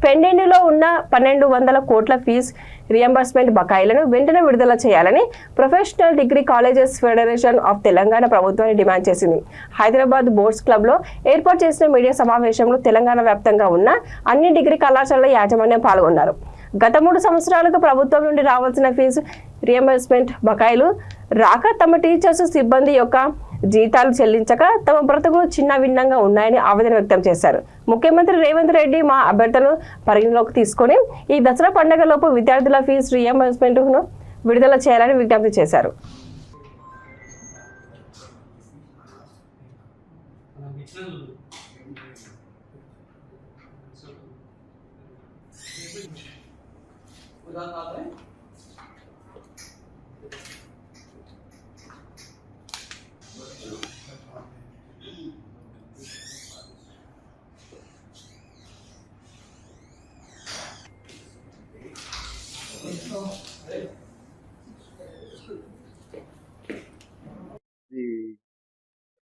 పెండింగ్లో ఉన్న 1200 కోట్ల ఫీజు రియంబర్స్మెంట్ బకాయిలను వెంటనే విడుదల చేయాలని professional degree colleges federation of Telangana ప్రభుత్వాన్ని డిమాండ్ చేసింది. హైదరాబాద్ బోర్డ్స్ క్లబ్లో ఏర్పాటు చేసిన మీడియా సమావేశంలో తెలంగాణ వ్యాప్తంగా ఉన్న అన్ని డిగ్రీ కళాశాలల యాజమాన్యం పాల్గొన్నారు. గత 3 సంవత్సరాలుగా ప్రభుత్వం నుండి రావాల్సిన ఫీజు రియంబర్స్మెంట్ బకాయిలు రాక తమ టీచర్స్ సిబ్బంది యొక్క జీతాలు చెల్లించక తమ బ్రతుకులు చిన్న భిన్నంగా ఉన్నాయని ఆవేదన వ్యక్తం చేశారు. ముఖ్యమంత్రి రేవంత్ రెడ్డి మా అభ్యర్థనను పరిగణలోకి తీసుకొని ఈ దసరా పండుగలోపు విద్యార్థుల ఫీజు రియంబర్స్మెంట్ను విడుదల చేయాలని విజ్ఞప్తి చేశారు.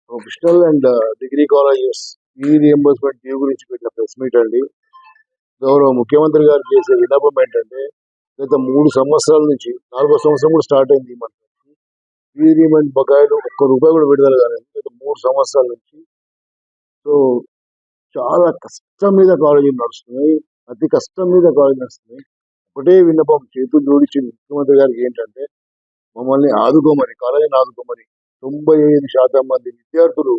Professional and degree colleges fee reimbursement due గురించి పెట్టిన ప్రెస్ మీట్ అండి. గౌరవ ముఖ్యమంత్రి గారు చేసే విన్నపం ఏంటంటే గత 3 సంవత్సరాల నుంచి 4వ సంవత్సరం కూడా స్టార్ట్ అయింది. మనకి ఫీ రియంబర్స్మెంట్ బకాయిలు ₹1 కూడా విడుదల కాలేదు గత 3 సంవత్సరాల నుంచి. సో చాలా కష్టం మీద కాలేజీలు నడుస్తున్నాయి, అతి కష్టం మీద కాలేజీ నడుస్తున్నాయి. ఒకటే విన్నపం చేతులు జోడించి ముఖ్యమంత్రి గారికి ఏంటంటే మమ్మల్ని ఆదుకోమని, కాలేజీని ఆదుకోమని. 95% మంది విద్యార్థులు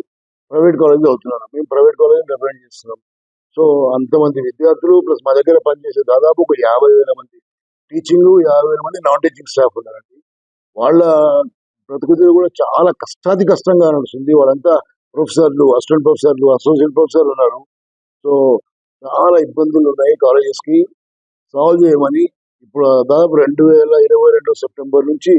ప్రైవేట్ కాలేజీలో అవుతున్నారు. మేము ప్రైవేట్ కాలేజీని రిప్రజెంట్ చేస్తున్నాం. సో అంతమంది విద్యార్థులు ప్లస్ మా దగ్గర పనిచేసే దాదాపు ఒక 50,000 మంది టీచింగ్, 50,000 మంది నాన్ టీచింగ్ స్టాఫ్ ఉన్నారండి. వాళ్ళ బ్రతుకులు కూడా చాలా కష్టాతి కష్టంగా నడుస్తుంది. వాళ్ళంతా ప్రొఫెసర్లు, అసిస్టెంట్ ప్రొఫెసర్లు, అసోసియేట్ ప్రొఫెసర్లు ఉన్నారు. సో చాలా ఇబ్బందులు ఉన్నాయి కాలేజెస్కి. సాల్వ్ చేయమని ఇప్పుడు దాదాపు 2022 సెప్టెంబర్ నుంచి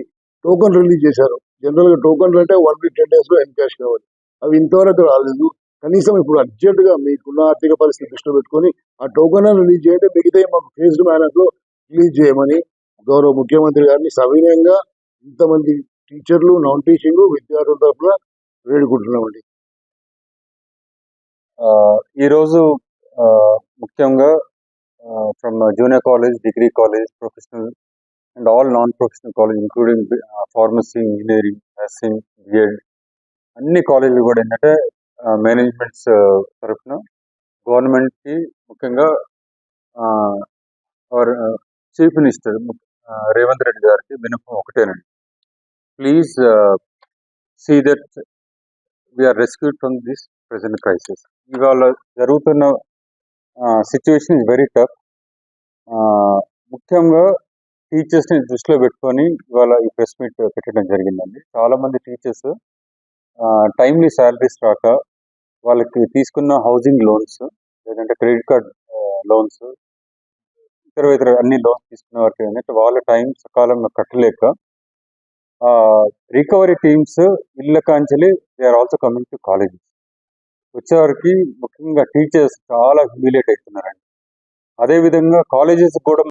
టోకన్ రిలీజ్ చేశారు. జనరల్గా టోకన్లు అంటే 1 week 10 days లో ఎన్కాష్ కావాలి. అవి ఇంతవరకు రాలేదు. కనీసం ఇప్పుడు అర్జెంటుగా మీకున్న ఆర్థిక పరిస్థితి దృష్టిలో పెట్టుకొని ఆ టోకన్ రిలీజ్ చేయండి, మిగతా మాకు ఫేజ్డ్ మేనర్ లో రిలీజ్ చేయమని గౌరవ ముఖ్యమంత్రి గారిని సవినయంగా ఇంతమంది టీచర్లు, నాన్ టీచింగ్ విద్యార్థుల తరఫున వేడుకుంటున్నామండి. ఈరోజు ముఖ్యంగా from junior college, degree college, professional and all non-professional college including pharmacy, engineering, nursing, B.Ed అన్ని కాలేజీలు కూడా ఏంటంటే మేనేజ్మెంట్స్ తరఫున గవర్నమెంట్కి ముఖ్యంగా చీఫ్ మినిస్టర్ రేవంత్ రెడ్డి గారికి విన్నపం ఒకటేనండి. Please see that we are rescued from this present crisis. ఇవాళ జరుగుతున్న సిచ్యువేషన్ ఇస్ వెరీ టఫ్. ముఖ్యంగా టీచర్స్ని దృష్టిలో పెట్టుకొని ఇవాళ ఈ ప్రెస్ మీట్ పెట్టడం జరిగిందండి. చాలామంది టీచర్స్ టైమ్లీ శాలరీస్ రాక వాళ్ళకి తీసుకున్న హౌసింగ్ లోన్స్, లేదంటే క్రెడిట్ కార్డ్ లోన్స్, ఇతర అన్ని లోన్స్ తీసుకున్న వారికి ఏంటంటే వాళ్ళ టైం సకాలంలో కట్టలేక రికవరీ టీమ్స్ ఇళ్ళ కాంచెలి they are also coming to colleges. వచ్చేవారికి ముఖ్యంగా టీచర్స్ చాలా హ్యూమిలేట్ అవుతున్నారండి. అదేవిధంగా కాలేజెస్ కూడా